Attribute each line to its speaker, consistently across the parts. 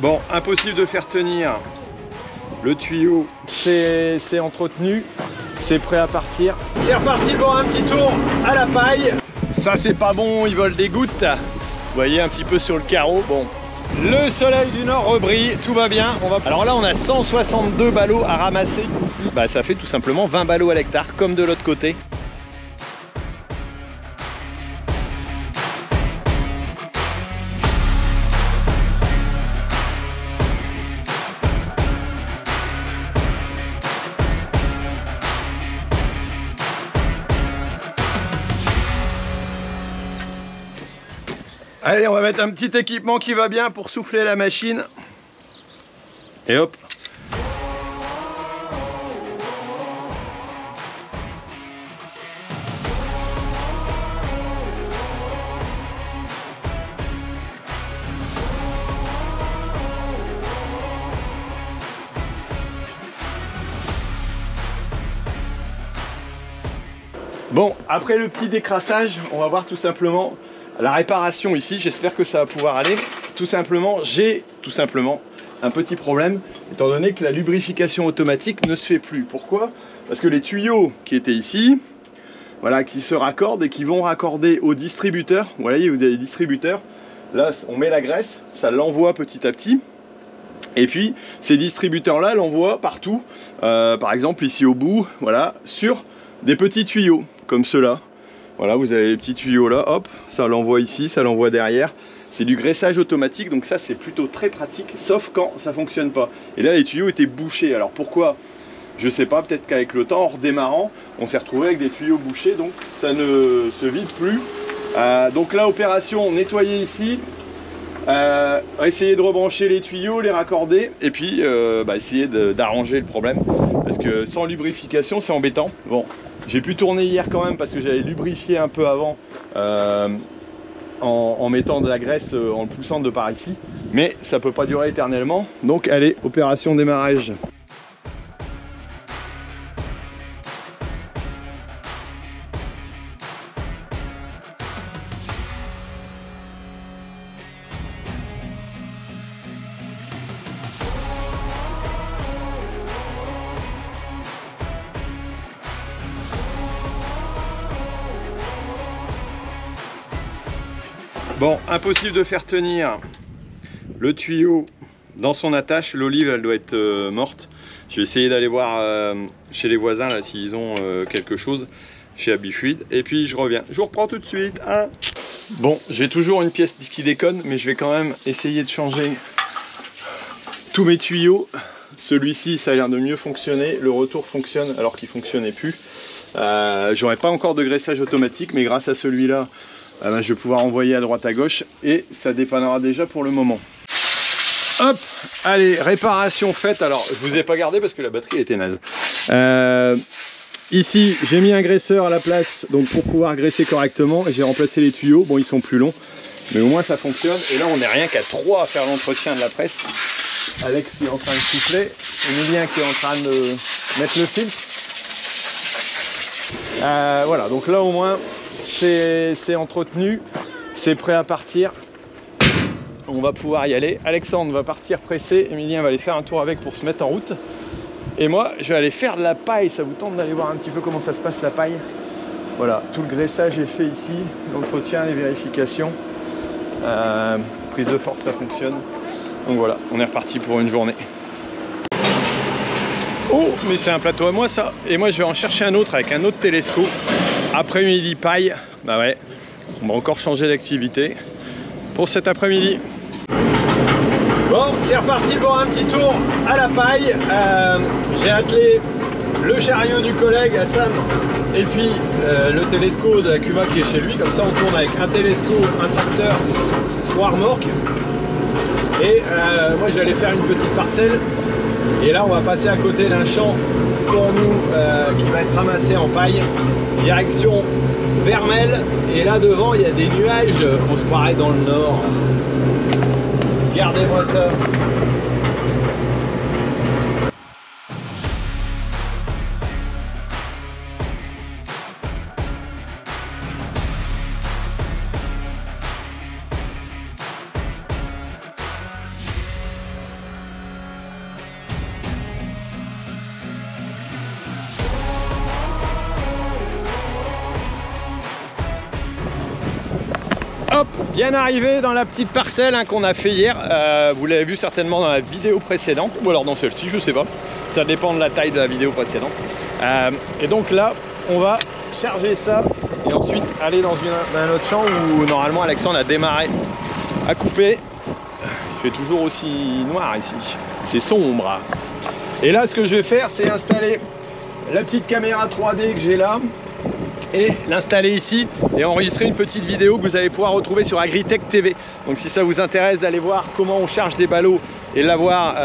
Speaker 1: Bon, impossible de faire tenir le tuyau, c'est entretenu, c'est prêt à partir. C'est reparti pour un petit tour à la paille. Ça c'est pas bon, ils volent des gouttes. Vous voyez un petit peu sur le carreau, bon. Le soleil du nord rebrille, tout va bien. Alors là on a 162 ballots à ramasser ici. Bah ça fait tout simplement 20 ballots à l'hectare, comme de l'autre côté. Allez, on va mettre un petit équipement qui va bien pour souffler la machine. Et hop. Bon, après le petit décrassage, on va voir tout simplement la réparation ici. J'espère que ça va pouvoir aller. Tout simplement, j'ai un petit problème, étant donné que la lubrification automatique ne se fait plus. Pourquoi? Parce que les tuyaux qui étaient ici, voilà, qui se raccordent et qui vont raccorder au distributeur. Vous voyez, vous avez les distributeurs. Là, on met la graisse, ça l'envoie petit à petit. Et puis, ces distributeurs-là l'envoient partout. Par exemple, ici au bout, voilà, sur des petits tuyaux, comme ceux-là. Voilà, vous avez les petits tuyaux là, hop, ça l'envoie ici, ça l'envoie derrière. C'est du graissage automatique, donc ça c'est plutôt très pratique, sauf quand ça fonctionne pas. Et là les tuyaux étaient bouchés, alors pourquoi? Je sais pas, peut-être qu'avec le temps, en redémarrant, on s'est retrouvé avec des tuyaux bouchés, donc ça ne se vide plus. Donc là, opération nettoyer ici, essayer de rebrancher les tuyaux, les raccorder, et puis essayer d'arranger le problème. Parce que sans lubrification, c'est embêtant. Bon, j'ai pu tourner hier quand même parce que j'avais lubrifié un peu avant en mettant de la graisse, en le poussant de par ici. Mais ça peut pas durer éternellement. Donc allez, opération démarrage. Bon, impossible de faire tenir le tuyau dans son attache. L'olive, elle doit être morte. Je vais essayer d'aller voir chez les voisins là s'ils ont quelque chose chez Habifluid. Et puis je reviens. Je vous reprends tout de suite. Hein. Bon, j'ai toujours une pièce qui déconne, mais je vais quand même essayer de changer tous mes tuyaux. Celui-ci, ça a l'air de mieux fonctionner. Le retour fonctionne alors qu'il ne fonctionnait plus. J'aurais pas encore de graissage automatique, mais grâce à celui-là, je vais pouvoir envoyer à droite à gauche et ça dépannera déjà pour le moment. Hop, allez, réparation faite. Alors, je vous ai pas gardé parce que la batterie était naze. Ici, j'ai mis un graisseur à la place donc pour pouvoir graisser correctement et j'ai remplacé les tuyaux. Bon, ils sont plus longs, mais au moins ça fonctionne. Et là, on n'est rien qu'à 3 à faire l'entretien de la presse. Alex qui est en train de souffler, Emilien qui est en train de mettre le filtre. Voilà, donc là au moins c'est entretenu, c'est prêt à partir. On va pouvoir y aller. Alexandre va partir presser, Emilien va aller faire un tour avec pour se mettre en route. Et moi, je vais aller faire de la paille. Ça vous tente d'aller voir un petit peu comment ça se passe la paille? Voilà, tout le graissage est fait ici, l'entretien, les vérifications. Prise de force, ça fonctionne. Donc voilà, on est reparti pour une journée. Oh, mais c'est un plateau à moi ça. Et moi je vais en chercher un autre avec un autre télescope. Après-midi paille. Bah ouais, on va encore changer d'activité pour cet après-midi. Bon, c'est reparti pour un petit tour à la paille. J'ai attelé le chariot du collègue Hassan et puis le télescope de la Cuma qui est chez lui. Comme ça on tourne avec un télescope, un tracteur, 3 remorques. Et moi je vais aller faire une petite parcelle. Et là on va passer à côté d'un champ pour nous qui va être ramassé en paille. Direction Vermel. Et là devant il y a des nuages. On se croirait dans le nord. Regardez-moi ça. Bien arrivé dans la petite parcelle hein, qu'on a fait hier. Vous l'avez vu certainement dans la vidéo précédente, ou alors dans celle-ci, je sais pas. Ça dépend de la taille de la vidéo précédente. Et donc là, on va charger ça et ensuite aller dans un autre champ où normalement Alexandre a démarré à couper. Il fait toujours aussi noir ici, c'est sombre. Et là, ce que je vais faire, c'est installer la petite caméra 3D que j'ai là et l'installer ici et enregistrer une petite vidéo que vous allez pouvoir retrouver sur Agritech TV. Donc si ça vous intéresse d'aller voir comment on charge des ballots et l'avoir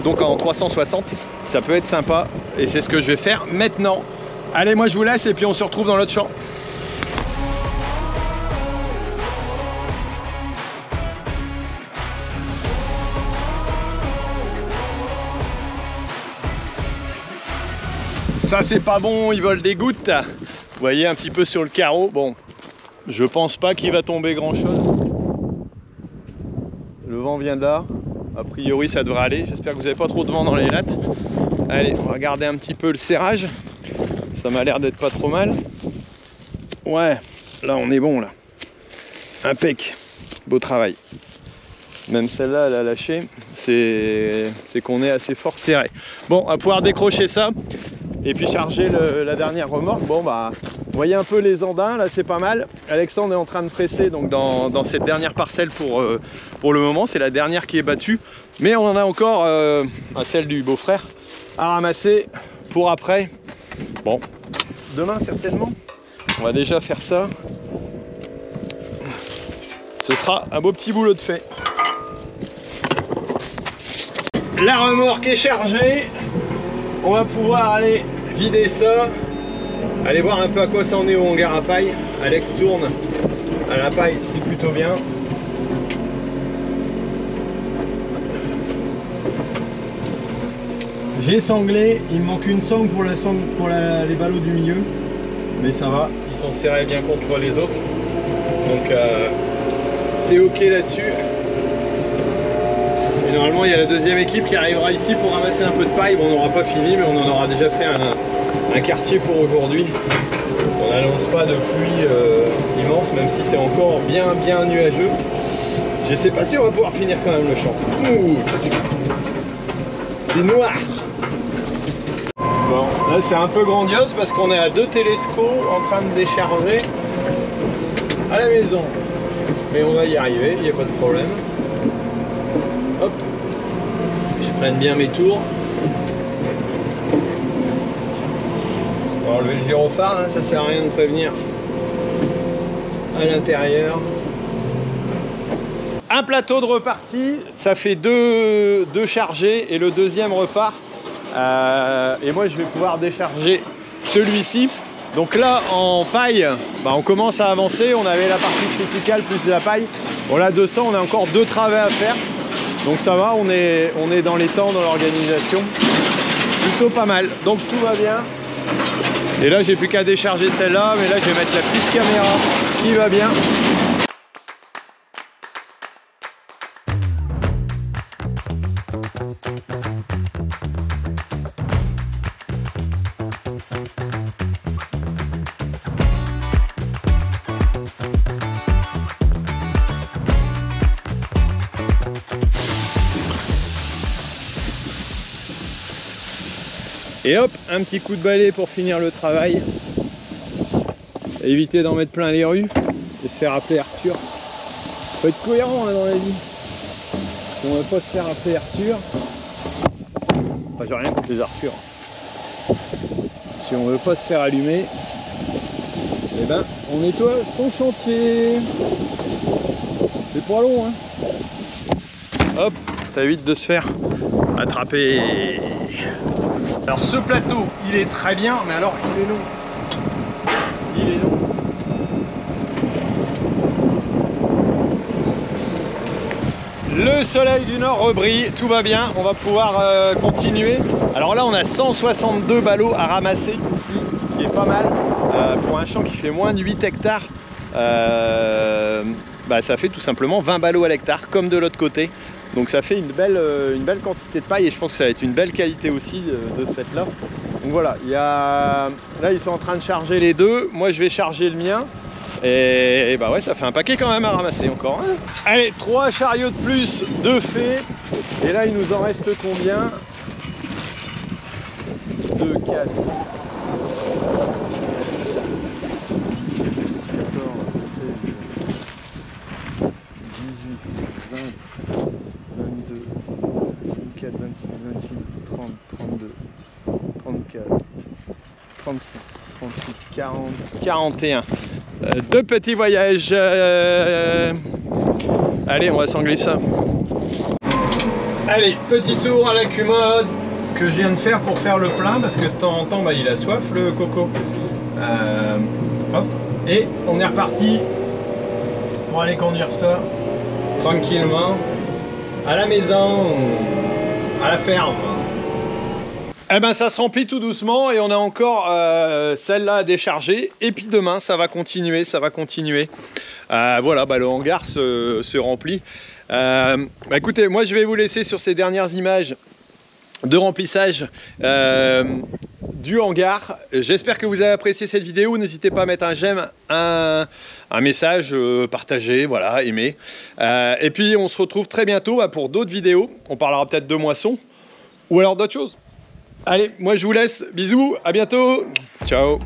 Speaker 1: donc en 360, ça peut être sympa et c'est ce que je vais faire maintenant. Allez, moi je vous laisse et puis on se retrouve dans l'autre champ. Ça c'est pas bon, ils volent des gouttes. Vous voyez un petit peu sur le carreau. Bon, je pense pas qu'il va tomber grand chose. Le vent vient de là. A priori ça devrait aller. J'espère que vous n'avez pas trop de vent dans les lattes. Allez, on va regarder un petit peu le serrage. Ça m'a l'air d'être pas trop mal. Ouais, là on est bon là. Impec. Beau travail. Même celle-là elle a lâché. C'est qu'on est assez fort serré. Bon, on va pouvoir décrocher ça. Et puis charger la dernière remorque. Bon bah, vous voyez un peu les andins, là c'est pas mal. Alexandre est en train de presser donc dans cette dernière parcelle pour le moment. C'est la dernière qui est battue. Mais on en a encore celle du beau-frère à ramasser pour après. Bon, demain certainement, on va déjà faire ça. Ce sera un beau petit boulot de fait. La remorque est chargée. On va pouvoir aller vider ça, aller voir un peu à quoi ça en est au hangar à paille. Alex tourne à la paille, c'est plutôt bien. J'ai sanglé, il me manque une sangle pour les ballots du milieu, mais ça va, ils sont serrés bien contre les autres, donc c'est ok là-dessus. Et normalement il y a la deuxième équipe qui arrivera ici pour ramasser un peu de paille. Bon, on n'aura pas fini mais on en aura déjà fait un quartier pour aujourd'hui. On n'annonce pas de pluie immense même si c'est encore bien nuageux. Je sais pas si on va pouvoir finir quand même le champ. C'est noir. Bon, là c'est un peu grandiose parce qu'on est à 2 télescopes en train de décharger à la maison. Mais on va y arriver, il n'y a pas de problème. Hop, je prenne bien mes tours. On va enlever le gyrophare, hein, ça sert à rien de prévenir à l'intérieur. Un plateau de reparti, ça fait deux chargés et le deuxième repart. Et moi je vais pouvoir décharger celui-ci. Donc là en paille, bah, on commence à avancer. On avait la partie criticale plus de la paille. Bon là 200, on a encore 2 travées à faire. Donc ça va, on est dans les temps, dans l'organisation. Plutôt pas mal, donc tout va bien. Et là j'ai plus qu'à décharger celle-là, mais là je vais mettre la petite caméra qui va bien. Et hop, un petit coup de balai pour finir le travail. Éviter d'en mettre plein les rues et se faire appeler Arthur. Faut être cohérent là, dans la vie. Si on ne veut pas se faire appeler Arthur, enfin j'ai rien contre les Arthur. Si on veut pas se faire allumer, eh ben on nettoie son chantier. C'est pas long hein. Hop, ça évite de se faire attraper. Alors ce plateau, il est très bien, mais alors il est long. Il est long. Le soleil du nord rebrille, tout va bien, on va pouvoir continuer. Alors là on a 162 ballots à ramasser ici, ce qui est pas mal. Pour un champ qui fait moins de 8 hectares, bah, ça fait tout simplement 20 ballots à l'hectare, comme de l'autre côté. Donc ça fait une belle quantité de paille et je pense que ça va être une belle qualité aussi de ce fait là. Donc voilà, là ils sont en train de charger les deux, moi je vais charger le mien Et bah ouais, ça fait un paquet quand même à ramasser encore. Hein. Allez, 3 chariots de plus, 2 faits. Et là, il nous en reste combien? 2, 4, 6, 14, 16, 18, 20, 22, 24, 26, 28, 30, 32, 34, 36, 38, 40, 41. 2 petits voyages. Allez, on va s'engler ça. Allez, petit tour à la commode que je viens de faire pour faire le plein parce que de temps en temps, bah, il a soif le coco. Hop, et on est reparti pour aller conduire ça tranquillement à la maison, à la ferme. Eh ben ça se remplit tout doucement et on a encore celle-là à décharger. Et puis demain ça va continuer, voilà, bah, le hangar se remplit. Bah, écoutez, moi je vais vous laisser sur ces dernières images de remplissage du hangar. J'espère que vous avez apprécié cette vidéo. N'hésitez pas à mettre un j'aime, un message, partager, voilà, aimer. Et puis on se retrouve très bientôt pour d'autres vidéos. On parlera peut-être de moissons ou alors d'autres choses. Allez, moi je vous laisse, bisous, à bientôt, ciao.